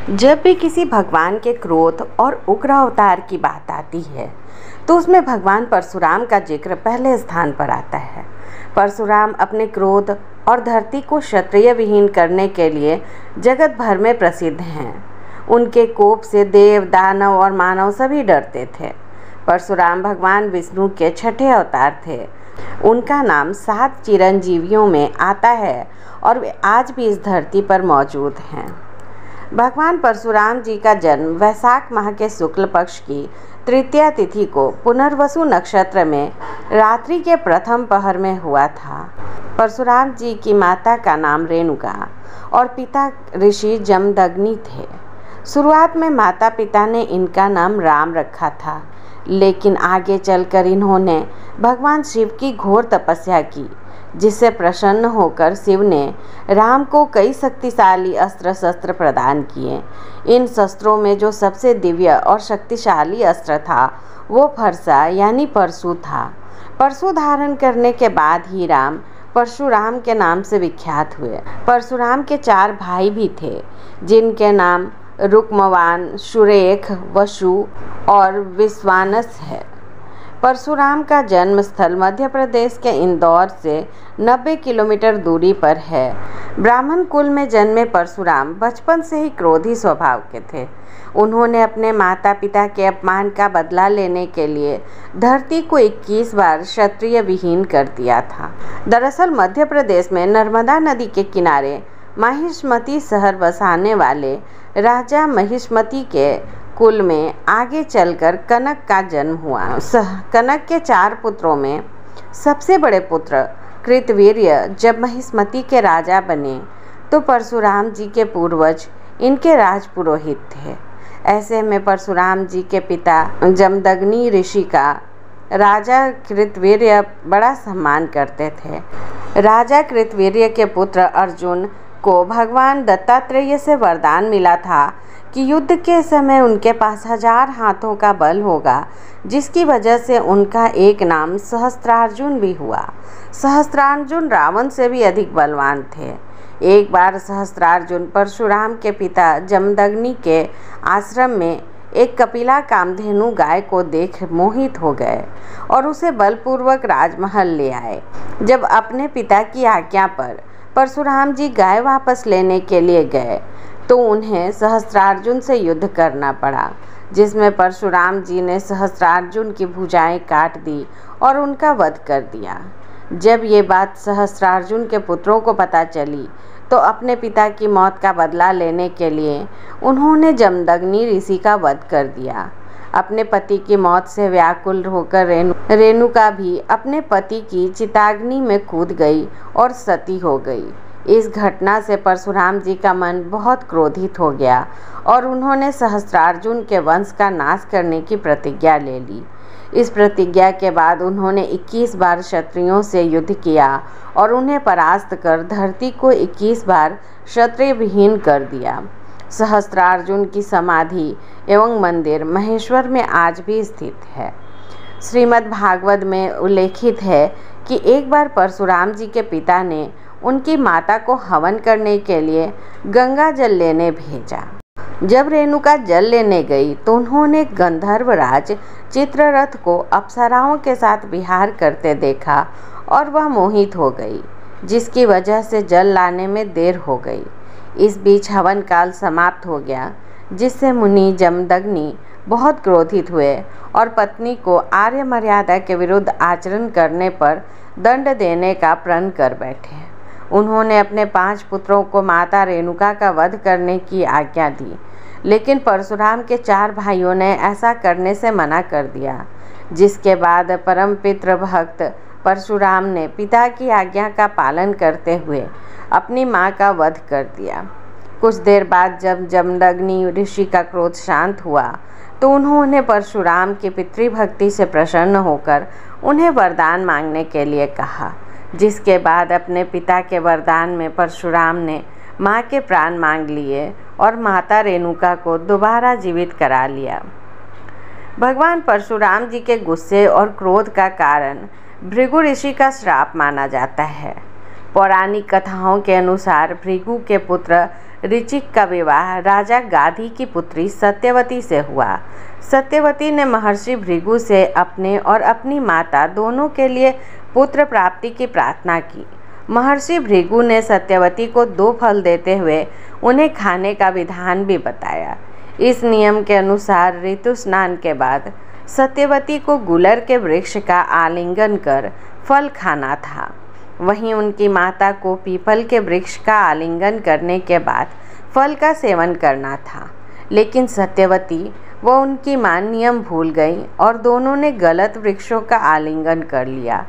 जब भी किसी भगवान के क्रोध और उग्र अवतार की बात आती है तो उसमें भगवान परशुराम का जिक्र पहले स्थान पर आता है। परशुराम अपने क्रोध और धरती को क्षत्रिय विहीन करने के लिए जगत भर में प्रसिद्ध हैं। उनके कोप से देव, दानव और मानव सभी डरते थे। परशुराम भगवान विष्णु के छठे अवतार थे। उनका नाम 7 चिरंजीवियों में आता है और वे आज भी इस धरती पर मौजूद हैं। भगवान परशुराम जी का जन्म वैशाख माह के शुक्ल पक्ष की तृतीया तिथि को पुनर्वसु नक्षत्र में रात्रि के प्रथम पहर में हुआ था। परशुराम जी की माता का नाम रेणुका और पिता ऋषि जमदग्नि थे। शुरुआत में माता पिता ने इनका नाम राम रखा था, लेकिन आगे चलकर इन्होंने भगवान शिव की घोर तपस्या की, जिससे प्रसन्न होकर शिव ने राम को कई शक्तिशाली अस्त्र शस्त्र प्रदान किए। इन शस्त्रों में जो सबसे दिव्य और शक्तिशाली अस्त्र था वो फरसा यानी परशु था। परशु धारण करने के बाद ही राम परशुराम के नाम से विख्यात हुए। परशुराम के 4 भाई भी थे, जिनके नाम रुक्मवान, सुरेख, वसु और विश्वानस है। परशुराम का जन्म स्थल मध्य प्रदेश के इंदौर से 90 किलोमीटर दूरी पर है। ब्राह्मण कुल में जन्मे परशुराम बचपन से ही क्रोधी स्वभाव के थे। उन्होंने अपने माता पिता के अपमान का बदला लेने के लिए धरती को 21 बार क्षत्रिय विहीन कर दिया था। दरअसल मध्य प्रदेश में नर्मदा नदी के किनारे महिष्मती शहर बसाने वाले राजा महिष्मती के कुल में आगे चलकर कनक का जन्म हुआ। कनक के 4 पुत्रों में सबसे बड़े पुत्र कृतवीर्य जब महिष्मती के राजा बने तो परशुराम जी के पूर्वज इनके राजपुरोहित थे। ऐसे में परशुराम जी के पिता जमदग्नि ऋषि का राजा कृतवीर्य बड़ा सम्मान करते थे। राजा कृतवीर्य के पुत्र अर्जुन को भगवान दत्तात्रेय से वरदान मिला था कि युद्ध के समय उनके पास 1000 हाथों का बल होगा, जिसकी वजह से उनका एक नाम सहस्त्रार्जुन भी हुआ। सहस्त्रार्जुन रावण से भी अधिक बलवान थे। एक बार सहस्त्रार्जुन परशुराम के पिता जमदग्नि के आश्रम में एक कपिला कामधेनु गाय को देख मोहित हो गए और उसे बलपूर्वक राजमहल ले आए। जब अपने पिता की आज्ञा पर परशुराम जी गाय वापस लेने के लिए गए तो उन्हें सहस्त्रार्जुन से युद्ध करना पड़ा, जिसमें परशुराम जी ने सहस्त्रार्जुन की भुजाएं काट दी और उनका वध कर दिया। जब ये बात सहस्त्रार्जुन के पुत्रों को पता चली तो अपने पिता की मौत का बदला लेने के लिए उन्होंने जमदग्नि ऋषि का वध कर दिया। अपने पति की मौत से व्याकुल होकर रेणुका भी अपने पति की चिताग्नि में कूद गई और सती हो गई। इस घटना से परशुराम जी का मन बहुत क्रोधित हो गया और उन्होंने सहस्त्रार्जुन के वंश का नाश करने की प्रतिज्ञा ले ली। इस प्रतिज्ञा के बाद उन्होंने 21 बार क्षत्रियों से युद्ध किया और उन्हें परास्त कर धरती को 21 बार क्षत्रिय विहीन कर दिया। सहस्त्रार्जुन की समाधि एवं मंदिर महेश्वर में आज भी स्थित है। श्रीमद् भागवत में उल्लेखित है कि एक बार परशुराम जी के पिता ने उनकी माता को हवन करने के लिए गंगा जल लेने भेजा। जब रेणुका जल लेने गई तो उन्होंने गंधर्वराज चित्ररथ को अप्सराओं के साथ विहार करते देखा और वह मोहित हो गई, जिसकी वजह से जल लाने में देर हो गई। इस बीच हवन काल समाप्त हो गया, जिससे मुनि जमदग्नि बहुत क्रोधित हुए और पत्नी को आर्य मर्यादा के विरुद्ध आचरण करने पर दंड देने का प्रण कर बैठे। उन्होंने अपने 5 पुत्रों को माता रेणुका का वध करने की आज्ञा दी, लेकिन परशुराम के 4 भाइयों ने ऐसा करने से मना कर दिया, जिसके बाद परम पितृ भक्त परशुराम ने पिता की आज्ञा का पालन करते हुए अपनी मां का वध कर दिया। कुछ देर बाद जब जमदग्नि ऋषि का क्रोध शांत हुआ तो उन्होंने परशुराम की पितृभक्ति से प्रसन्न होकर उन्हें वरदान मांगने के लिए कहा, जिसके बाद अपने पिता के वरदान में परशुराम ने मां के प्राण मांग लिए और माता रेणुका को दोबारा जीवित करा लिया। भगवान परशुराम जी के गुस्से और क्रोध का कारण भृगु ऋषि का श्राप माना जाता है। पौराणिक कथाओं के अनुसार भृगु के पुत्र ऋचिक का विवाह राजा गाधी की पुत्री सत्यवती से हुआ। सत्यवती ने महर्षि भृगु से अपने और अपनी माता दोनों के लिए पुत्र प्राप्ति की प्रार्थना की। महर्षि भृगु ने सत्यवती को 2 फल देते हुए उन्हें खाने का विधान भी बताया। इस नियम के अनुसार ऋतु स्नान के बाद सत्यवती को गुलर के वृक्ष का आलिंगन कर फल खाना था। वहीं उनकी माता को पीपल के वृक्ष का आलिंगन करने के बाद फल का सेवन करना था। लेकिन सत्यवती व उनकी मां नियम भूल गई और दोनों ने गलत वृक्षों का आलिंगन कर लिया।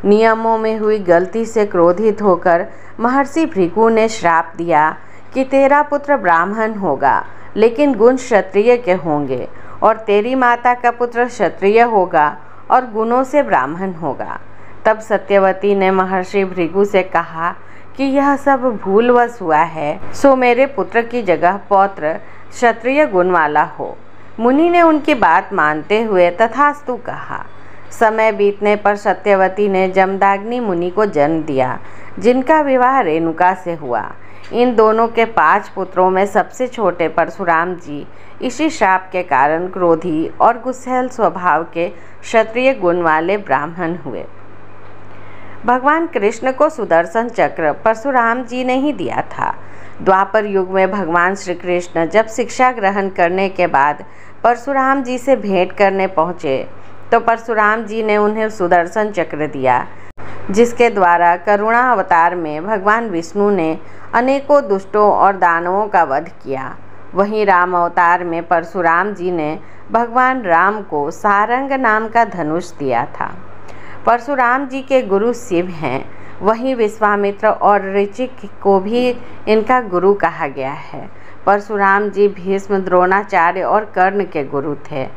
नियमों में हुई गलती से क्रोधित होकर महर्षि भृगु ने श्राप दिया कि तेरा पुत्र ब्राह्मण होगा लेकिन गुण क्षत्रिय के होंगे, और तेरी माता का पुत्र क्षत्रिय होगा और गुणों से ब्राह्मण होगा। तब सत्यवती ने महर्षि भृगु से कहा कि यह सब भूलवश हुआ है, सो मेरे पुत्र की जगह पौत्र क्षत्रिय गुण वाला हो। मुनि ने उनकी बात मानते हुए तथास्तु कहा। समय बीतने पर सत्यवती ने जमदाग्नि मुनि को जन्म दिया, जिनका विवाह रेणुका से हुआ। इन दोनों के 5 पुत्रों में सबसे छोटे परशुराम जी इसी श्राप के कारण क्रोधी और गुस्सैल स्वभाव के क्षत्रिय गुण वाले ब्राह्मण हुए। भगवान कृष्ण को सुदर्शन चक्र परशुराम जी ने ही दिया था। द्वापर युग में भगवान श्री कृष्ण जब शिक्षा ग्रहण करने के बाद परशुराम जी से भेंट करने पहुँचे तो परशुराम जी ने उन्हें सुदर्शन चक्र दिया, जिसके द्वारा करुणा अवतार में भगवान विष्णु ने अनेकों दुष्टों और दानवों का वध किया। वहीं राम अवतार में परशुराम जी ने भगवान राम को सारंग नाम का धनुष दिया था। परशुराम जी के गुरु शिव हैं। वहीं विश्वामित्र और ऋचिक को भी इनका गुरु कहा गया है। परशुराम जी भीष्म, द्रोणाचार्य और कर्ण के गुरु थे।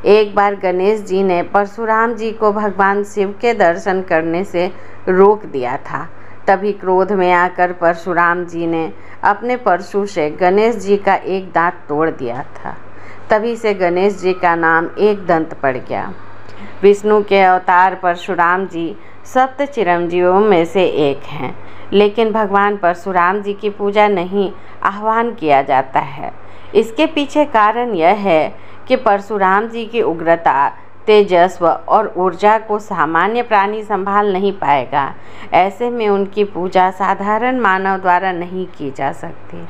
एक बार गणेश जी ने परशुराम जी को भगवान शिव के दर्शन करने से रोक दिया था। तभी क्रोध में आकर परशुराम जी ने अपने परशु से गणेश जी का एक दांत तोड़ दिया था। तभी से गणेश जी का नाम एक दंत पड़ गया। विष्णु के अवतार परशुराम जी सप्त चिरंजीवों में से एक हैं, लेकिन भगवान परशुराम जी की पूजा नहीं आह्वान किया जाता है। इसके पीछे कारण यह है कि परशुराम जी की उग्रता, तेजस्व और ऊर्जा को सामान्य प्राणी संभाल नहीं पाएगा। ऐसे में उनकी पूजा साधारण मानव द्वारा नहीं की जा सकती।